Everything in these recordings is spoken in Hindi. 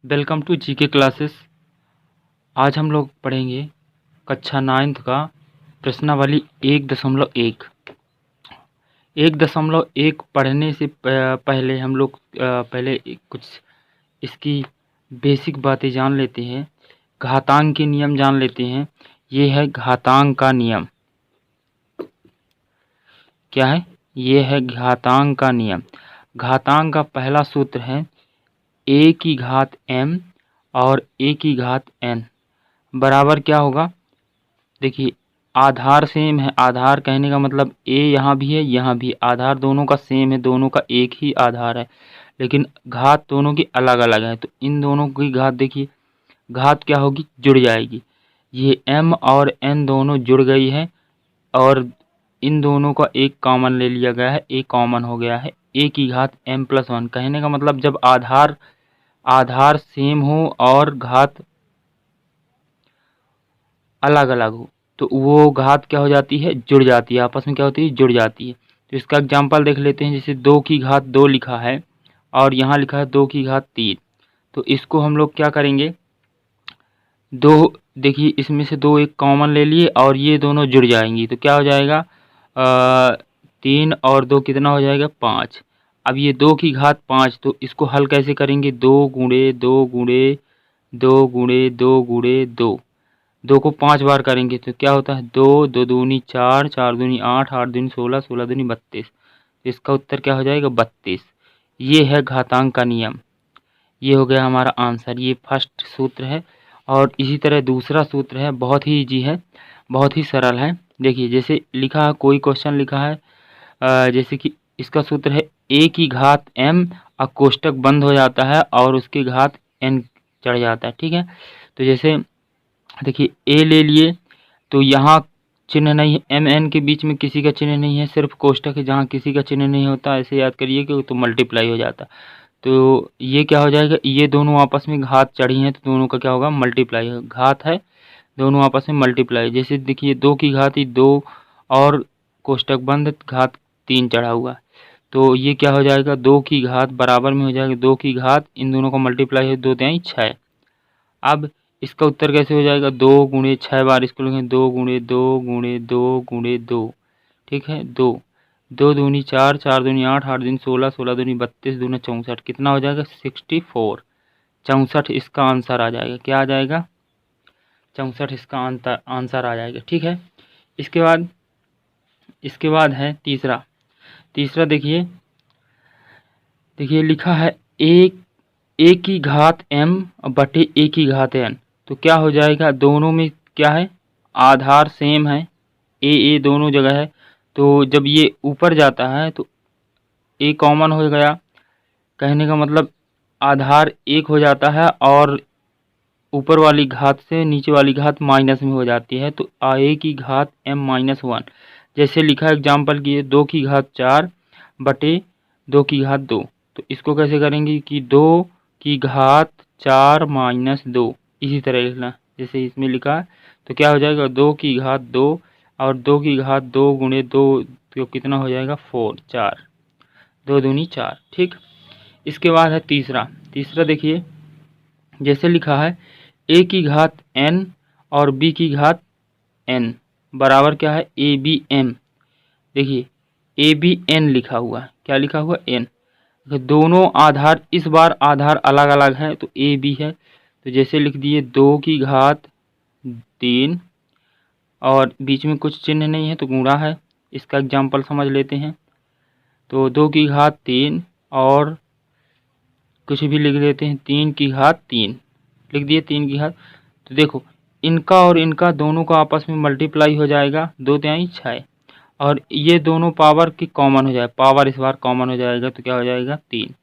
Welcome to GK classes. आज हम लोग पढ़ेंगे कक्षा 9th का प्रश्नावली 1.1। 1.1 पढ़ने से पहले हम लोग पहले कुछ इसकी बेसिक बातें जान लेते हैं। घातांक के नियम जान लेते हैं। ये है घातांक का नियम। क्या है? ये है घातांक का नियम। घातांक का पहला सूत्र है a की घात m और a की घात n बराबर क्या होगा? देखिए, आधार सेम है। आधार कहने का मतलब a यहाँ भी है, यहाँ भी आधार दोनों का सेम है, दोनों का एक ही आधार है, लेकिन घात दोनों की अलग अलग है। तो इन दोनों की घात देखिए, घात क्या होगी? जुड़ जाएगी। ये m और n दोनों जुड़ गई है और इन दोनों का एक कॉमन ले लिया गया है, एक कॉमन हो गया है a की घात m+1। कहने का मतलब जब आधार सेम हो और घात अलग अलग हो तो वो घात क्या हो जाती है? जुड़ जाती है। आपस में क्या होती है? जुड़ जाती है। तो इसका एग्जाम्पल देख लेते हैं। जैसे 2 की घात 2 लिखा है और यहाँ लिखा है 2 की घात 3। तो इसको हम लोग क्या करेंगे? दो, देखिए इसमें से दो एक कॉमन ले लिए और ये दोनों जुड़ जाएंगी तो क्या हो जाएगा? 3 और 2 कितना हो जाएगा? 5। अब ये 2 की घात 5, तो इसको हल कैसे करेंगे? 2 गुणे 2 गुणे 2 गुणे 2 गुणे 2। 2 को 5 बार करेंगे तो क्या होता है? 2 2 दूनी 4, 4 दूनी 8, 8 दूनी 16, 16 दूनी 32। इसका उत्तर क्या हो जाएगा? 32। ये है घातांक का नियम। ये हो गया हमारा आंसर। ये फर्स्ट सूत्र है। और इसी तरह दूसरा सूत्र है, बहुत ही इजी है, बहुत ही सरल है। देखिए जैसे लिखा है, कोई क्वेश्चन लिखा है जैसे कि इसका सूत्र है a की घात m और कोष्टक बंद हो जाता है और उसकी घात n चढ़ जाता है। ठीक है, तो जैसे देखिए a ले लिए तो यहाँ चिन्ह नहीं है, एम एन के बीच में किसी का चिन्ह नहीं है, सिर्फ कोष्टक है जहाँ किसी का चिन्ह नहीं होता। ऐसे याद करिए कि तो मल्टीप्लाई हो जाता। तो ये क्या हो जाएगा? ये दोनों आपस में घात चढ़ी हैं तो दोनों का क्या होगा? मल्टीप्लाई। घात है, दोनों आपस में मल्टीप्लाई। जैसे देखिए 2 की घात 2 और कोष्टक बंद घात 3 चढ़ा हुआ है तो ये क्या हो जाएगा? 2 की घात बराबर में हो जाएगा 2 की घात, इन दोनों का मल्टीप्लाई है, 2 तिहाई 6। अब इसका उत्तर कैसे हो जाएगा? 2 गुणे 6 बार इसको लिखें, 2 गुणे 2 गुणे 2 गुणे 2। ठीक है, 2 2 दूनी 4, 4 दूनी 8, 8 दूनी 16, 16 दूनी 32, दूना 64। कितना हो जाएगा? 64। 64 इसका आंसर आ जाएगा। क्या आ जाएगा? 64 इसका आंसर आ जाएगा। ठीक है, इसके बाद है तीसरा। तीसरा देखिए, लिखा है a की घात m बटे a की घात n। तो क्या हो जाएगा? दोनों में क्या है? आधार सेम है, ए दोनों जगह है। तो जब ये ऊपर जाता है तो a कॉमन हो गया। कहने का मतलब आधार एक हो जाता है और ऊपर वाली घात से नीचे वाली घात माइनस में हो जाती है। तो a की घात m-1। जैसे लिखा एग्जाम्पल की 2 की घात 4 बटे 2 की घात 2। तो इसको कैसे करेंगे कि 2 की घात 4 माइनस 2, इसी तरह लिखना जैसे इसमें लिखा है। तो क्या हो जाएगा? 2 की घात 2 और 2 की घात 2 गुणे 2 तो कितना हो जाएगा? 4। 2 दूनी 4। ठीक, इसके बाद है तीसरा। तीसरा देखिए, जैसे लिखा है a की घात n और b की घात n बराबर क्या है? A B M. देखिए ए बी एन लिखा हुआ है। क्या लिखा हुआ? n। दोनों आधार, इस बार आधार अलग अलग है तो ए बी है। तो जैसे लिख दिए 2 की घात 3 और बीच में कुछ चिन्ह नहीं है तो गुणा है। इसका एग्जाम्पल समझ लेते हैं। तो 2 की घात 3 और कुछ भी लिख देते हैं, 3 की घात 3 लिख दिए, 3 की घात। तो देखो इनका और इनका दोनों का आपस में मल्टीप्लाई हो जाएगा, 2 तिहाई 6 और ये दोनों पावर की कॉमन हो जाए, पावर इस बार कॉमन हो जाएगा तो क्या हो जाएगा? 3।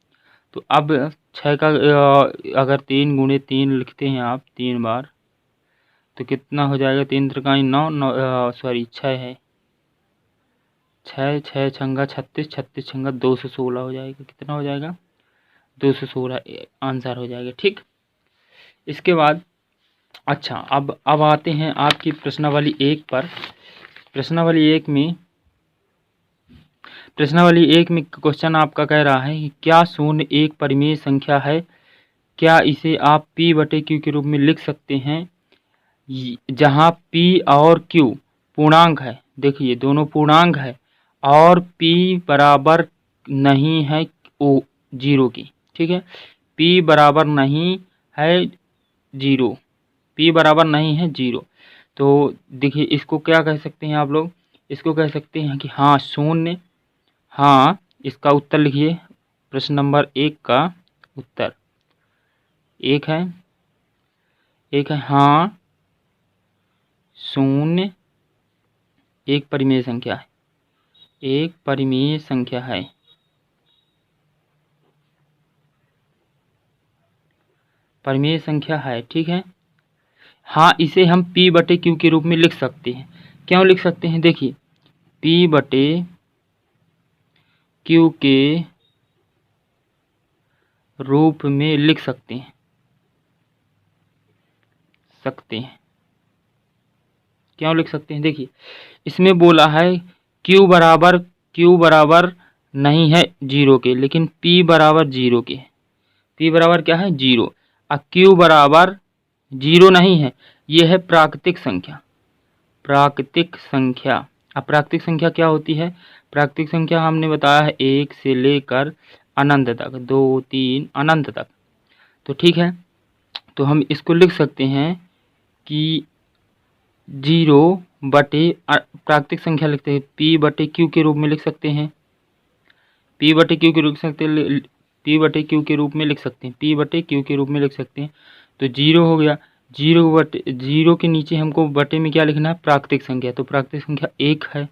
तो अब 6 का अगर 3 गुणे 3 लिखते हैं आप 3 बार तो कितना हो जाएगा? 3 त्रिकाई 9, 6 है, 6 6 छंगा 36, 36 छंगा 216 हो जाएगा। कितना हो जाएगा? 216 आंसर हो जाएगा। ठीक, इसके बाद अच्छा अब आते हैं आपकी प्रश्नावली 1 पर। प्रश्नावली एक में क्वेश्चन आपका कह रहा है कि क्या शून्य एक परिमेय संख्या है क्या इसे आप P बटे Q के रूप में लिख सकते हैं, जहाँ P और Q पूर्णांक है। देखिए दोनों पूर्णांक है और P बराबर नहीं है ओ 0 की, ठीक है। P बराबर नहीं है 0, P बराबर नहीं है 0। तो देखिए इसको क्या कह सकते हैं आप लोग, इसको कह सकते हैं कि हाँ शून्य। हाँ, इसका उत्तर लिखिए, प्रश्न नंबर 1 का उत्तर 1 है, 1 है। हाँ शून्य एक परिमेय संख्या है, एक परिमेय संख्या है। परिमेय संख्या है, ठीक है। हाँ, इसे हम P बटे Q के रूप में लिख सकते हैं। क्यों लिख सकते हैं, देखिए P बटे Q के रूप में लिख सकते हैं, क्यों लिख सकते हैं, देखिए इसमें बोला है Q बराबर नहीं है 0 के, लेकिन P बराबर 0 के। P बराबर क्या है 0, और Q बराबर 0 नहीं है, ये है प्राकृतिक संख्या। प्राकृतिक संख्या, अब प्राकृतिक संख्या क्या होती है, प्राकृतिक संख्या हमने बताया है 1 से लेकर अनंत तक, 2 3 अनंत तक। तो ठीक है, तो हम इसको लिख सकते हैं कि 0 बटे प्राकृतिक संख्या लिखते हैं P बटे Q के रूप में लिख सकते हैं, P बटे Q के रूप में सकते हैं, P बटे Q के रूप में लिख सकते हैं, P बटे Q के रूप में लिख सकते हैं। तो 0 हो गया, 0 के नीचे हमको बटे में क्या लिखना है, प्राकृतिक संख्या। तो प्राकृतिक संख्या 1 है,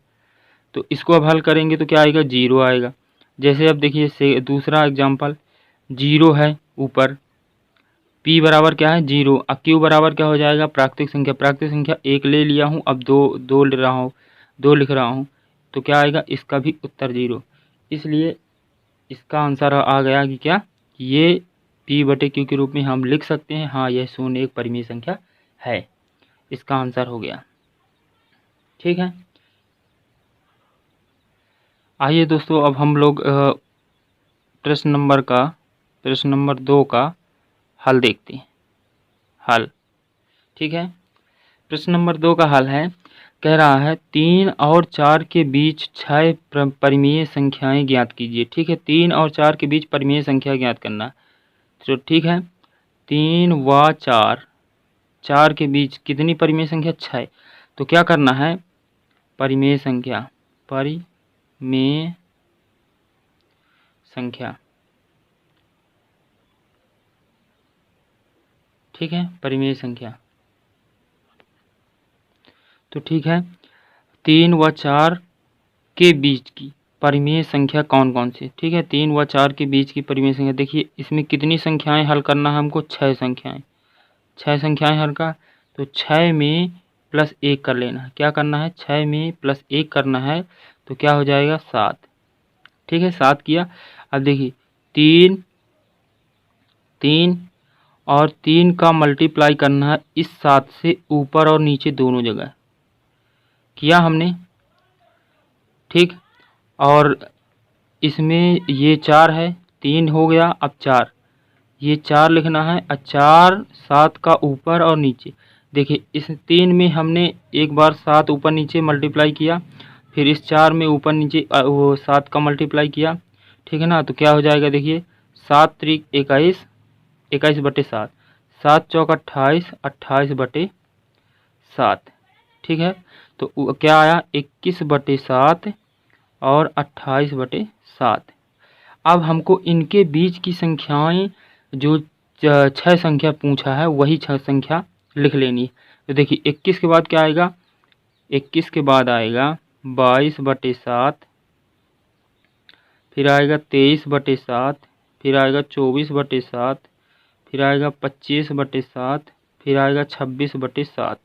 तो इसको अब हल करेंगे तो क्या आएगा, 0 आएगा। जैसे अब देखिए से दूसरा एग्जाम्पल, 0 है ऊपर, P बराबर क्या है 0, अब Q बराबर क्या हो जाएगा, प्राकृतिक संख्या। प्राकृतिक संख्या 1 ले लिया हूँ, अब 2 ले रहा हूँ, 2 लिख रहा हूँ, तो क्या आएगा, इसका भी उत्तर 0। इसलिए इसका आंसर आ गया कि क्या, ये P बटे Q के रूप में हम लिख सकते हैं। हाँ, यह शून्य एक परिमेय संख्या है, इसका आंसर हो गया, ठीक है। आइए दोस्तों, अब हम लोग प्रश्न नंबर 2 का हल देखते हैं। हल, ठीक है। प्रश्न नंबर 2 का हल है, कह रहा है 3 और 4 के बीच 6 परिमेय संख्याएं ज्ञात कीजिए, ठीक है। 3 और 4 के बीच परिमेय संख्या ज्ञात करना, तो ठीक है। 3 व 4 के बीच कितनी परिमेय संख्या, 6। तो क्या करना है, परिमेय संख्या, परिमेय संख्या, ठीक है, परिमेय संख्या। तो ठीक है, 3 व 4 के बीच की परिमेय संख्या कौन कौन सी, ठीक है। 3 व 4 के बीच की परिमेय संख्या, देखिए इसमें कितनी संख्याएं हल करना है हमको, 6 संख्याएं, 6 संख्याएं हल का। तो 6 में प्लस 1 कर लेना है, क्या करना है, 6 में प्लस 1 करना है, तो क्या हो जाएगा 7, ठीक है। 7 किया, अब देखिए 3 और 3 का मल्टीप्लाई करना है इस 7 से ऊपर और नीचे दोनों जगह, किया हमने, ठीक। और इसमें ये 4 है, 3 हो गया, अब 4, ये 4 लिखना है, और 4 7 का ऊपर और नीचे। देखिए इस 3 में हमने एक बार 7 ऊपर नीचे मल्टीप्लाई किया, फिर इस 4 में ऊपर नीचे वो 7 का मल्टीप्लाई किया, ठीक है ना। तो क्या हो जाएगा, देखिए 7 त्रिक 21, 21 बटे 7, 7 चौक 28, 28 बटे 7, ठीक है। तो क्या आया, 21 बटे 7 और 28 बटे 7। अब हमको इनके बीच की संख्याएं, जो 6 संख्या पूछा है वही 6 संख्या लिख लेनी है। तो देखिए 21 के बाद क्या आएगा, 21 के बाद आएगा 22 बटे 7, फिर आएगा 23 बटे 7, फिर आएगा 24 बटे 7, फिर आएगा 25 बटे 7, फिर आएगा 26 बटे 7,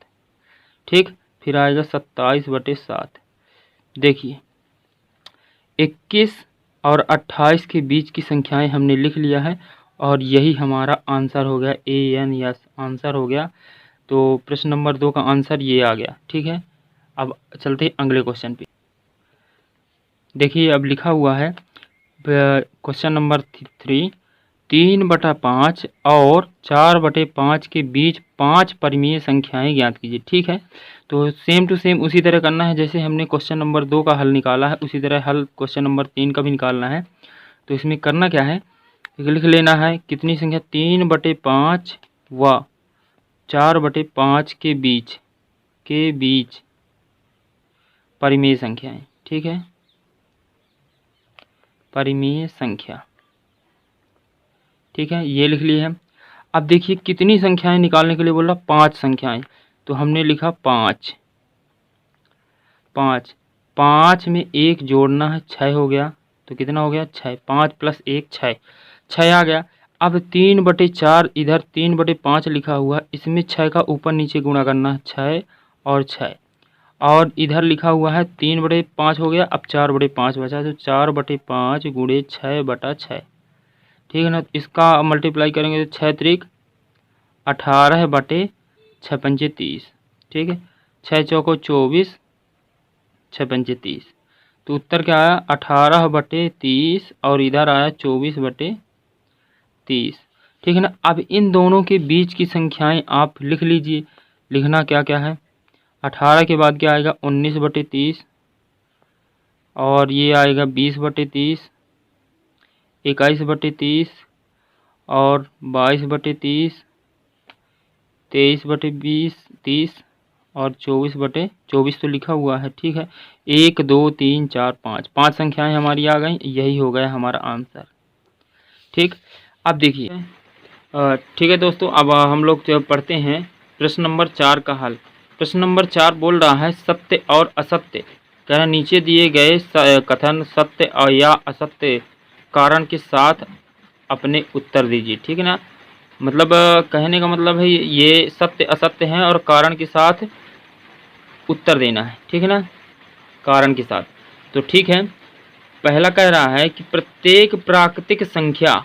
ठीक। फिर आएगा 27 बटे 7। देखिए 21 और 28 के बीच की संख्याएं हमने लिख लिया है, और यही हमारा आंसर हो गया, AN आंसर हो गया। तो प्रश्न नंबर 2 का आंसर ये आ गया, ठीक है। अब चलते हैं अगले क्वेश्चन पे। देखिए अब लिखा हुआ है क्वेश्चन नंबर 3, 3/5 और 4/5 के बीच 5 परिमेय संख्याएं ज्ञात कीजिए। ठीक है, तो सेम टू सेम उसी तरह करना है जैसे हमने क्वेश्चन नंबर 2 का हल निकाला है, उसी तरह हल क्वेश्चन नंबर 3 का भी निकालना है। तो इसमें करना क्या है, लिख लेना है कितनी संख्या 3/5 व 4/5 के बीच परिमेय संख्याएं। ठीक है, परिमेय संख्या। ठीक है, ये लिख ली है। अब देखिए कितनी संख्याएं निकालने के लिए बोला, 5 संख्याएं, तो हमने लिखा 5। 5 में 1 जोड़ना है, 6 हो गया। तो कितना हो गया, 6। 5 + 1 6, 6 आ गया। अब 3/4 इधर 3/5 लिखा हुआ, इसमें 6 का ऊपर नीचे गुणा करना है, 6 और 6। और इधर लिखा हुआ है 3/5 हो गया, अब 4/5 बचा, तो 4/5 गुणे 6/6। ठीक है ना, इसका मल्टीप्लाई करेंगे तो 6 त्रिक 18/6 पंजे 30। ठीक है, 6 चौको 24, 6 पंजे 30। तो उत्तर क्या आया, 18/30 और इधर आया 24/30। ठीक है ना, अब इन दोनों के बीच की संख्याएं आप लिख लीजिए। लिखना क्या क्या है, 18 के बाद क्या आएगा, 19/30, और ये आएगा 20/30, 21/30 और 22/30, 23/20 और 24/24 तो लिखा हुआ है। ठीक है, 1 2 3 4 5, 5 संख्याएं हमारी आ गई, यही हो गया हमारा आंसर। ठीक, अब देखिए, ठीक है दोस्तों, अब हम लोग पढ़ते हैं प्रश्न नंबर 4 का हल। प्रश्न नंबर 4 बोल रहा है सत्य और असत्य। कह रहा नीचे दिए गए कथन सत्य या असत्य कारण के साथ अपने उत्तर दीजिए। ठीक है ना, मतलब कहने का मतलब है ये सत्य असत्य हैं और कारण के साथ उत्तर देना है। ठीक है ना, कारण के साथ। तो ठीक है, पहला कह रहा है कि प्रत्येक प्राकृतिक संख्या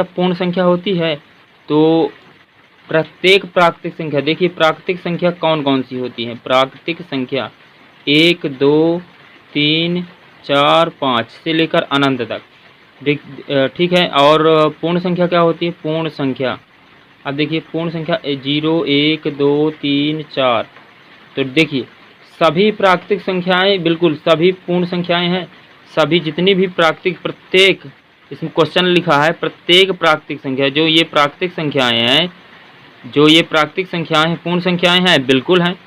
पूर्ण संख्या होती है। तो प्रत्येक प्राकृतिक संख्या, देखिए प्राकृतिक संख्या कौन कौन सी होती है। प्राकृतिक संख्या 1 2 3 4 5 से लेकर अनंत तक। ठीक है, और पूर्ण संख्या क्या होती है, पूर्ण संख्या। अब देखिए पूर्ण संख्या 0 1 2 3 4। तो देखिए सभी प्राकृतिक संख्याएं, बिल्कुल सभी पूर्ण संख्याएं हैं। सभी जितनी भी प्राकृतिक, प्रत्येक, इसमें क्वेश्चन लिखा है प्रत्येक प्राकृतिक संख्या, जो ये प्राकृतिक संख्याएं हैं, पूर्ण संख्याएं हैं, बिल्कुल हैं।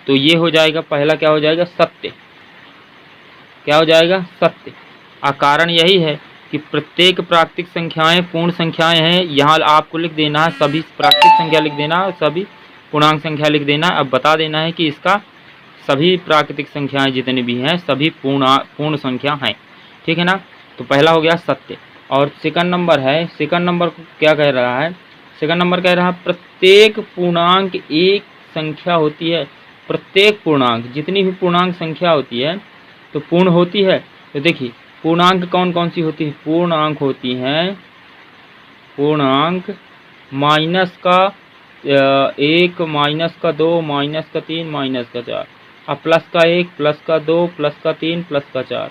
तो ये हो जाएगा, पहला क्या हो जाएगा, सत्य। क्या हो जाएगा, सत्य। कारण यही है कि प्रत्येक प्राकृतिक संख्याएं पूर्ण संख्याएं हैं। यहाँ आपको लिख देना है, सभी प्राकृतिक संख्या लिख देना है, सभी पूर्णांक संख्या लिख देना है। अब बता देना है कि इसका सभी प्राकृतिक संख्याएं जितनी भी हैं सभी पूर्ण संख्या हैं। ठीक है ना, तो पहला हो गया सत्य। और सेकंड नंबर है, सेकंड नंबर को क्या कह रहा है, सेकंड नंबर कह रहा है प्रत्येक पूर्णांक एक संख्या होती है। प्रत्येक पूर्णांक, जितनी भी पूर्णांक संख्या होती है तो पूर्ण होती है। तो देखिए पूर्णांक कौन कौन सी होती है, पूर्णांक होती हैं, पूर्णांक माइनस का 1, माइनस का 2, माइनस का 3, माइनस का 4, अब प्लस का 1, प्लस का 2, प्लस का 3, प्लस का 4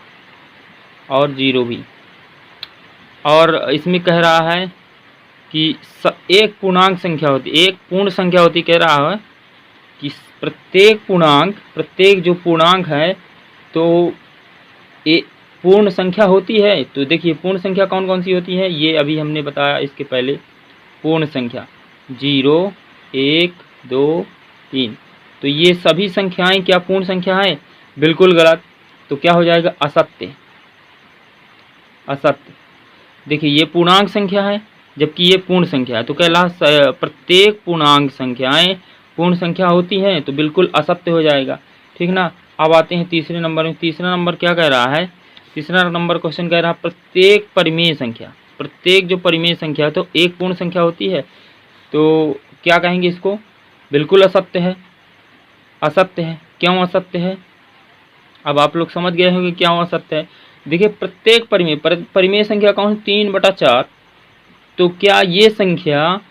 और 0 भी। और इसमें कह रहा है कि एक पूर्णांक संख्या होती, एक पूर्ण संख्या होती, कह रहा है कि प्रत्येक पूर्णांक, प्रत्येक जो पूर्णांक है तो एक पूर्ण संख्या होती है। तो देखिए पूर्ण संख्या कौन कौन सी होती है, ये अभी हमने बताया इसके पहले। पूर्ण संख्या 0 1 2 3, तो ये सभी संख्याएं क्या पूर्ण संख्या है, बिल्कुल गलत। तो क्या हो जाएगा, असत्य। असत्य, देखिए ये पूर्णांक संख्या है जबकि ये पूर्ण संख्या है, तो कहला प्रत्येक पूर्णांक संख्याएं पूर्ण संख्या होती हैं, तो बिल्कुल असत्य हो जाएगा। ठीक ना, अब आते हैं तीसरे नंबर में। तीसरा नंबर क्या कह रहा है, तीसरा नंबर क्वेश्चन कह रहा है प्रत्येक परिमेय संख्या, प्रत्येक जो परिमेय संख्या है तो एक पूर्ण संख्या होती है। तो क्या कहेंगे इसको, बिल्कुल असत्य है। असत्य है, क्यों असत्य है, अब आप लोग समझ गए होंगे क्यों असत्य है। देखिए प्रत्येक परिमेय संख्या कौन, 3/4। तो क्या ये संख्या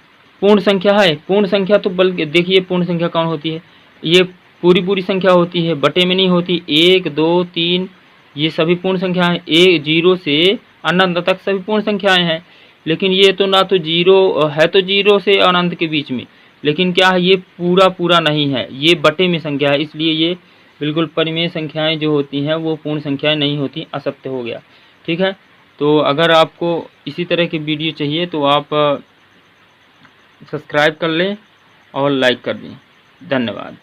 पूर्ण संख्या है, पूर्ण संख्या तो बल्कि देखिए पूर्ण संख्या कौन होती है, ये पूरी संख्या होती है, बटे में नहीं होती। 1 2 3 ये सभी पूर्ण संख्या है, 0 से अनंत तक सभी पूर्ण संख्याएं हैं। लेकिन ये तो ना तो जीरो है, तो जीरो से अनंत के बीच में, लेकिन क्या है ये पूरा पूरा नहीं है, ये बटे में संख्या है, इसलिए ये बिल्कुल परिमेय संख्याएं जो होती हैं वो पूर्ण संख्याएं नहीं होती, असत्य हो गया। ठीक है, तो अगर आपको इसी तरह की वीडियो चाहिए तो आप सब्सक्राइब कर लें और लाइक कर दें। धन्यवाद।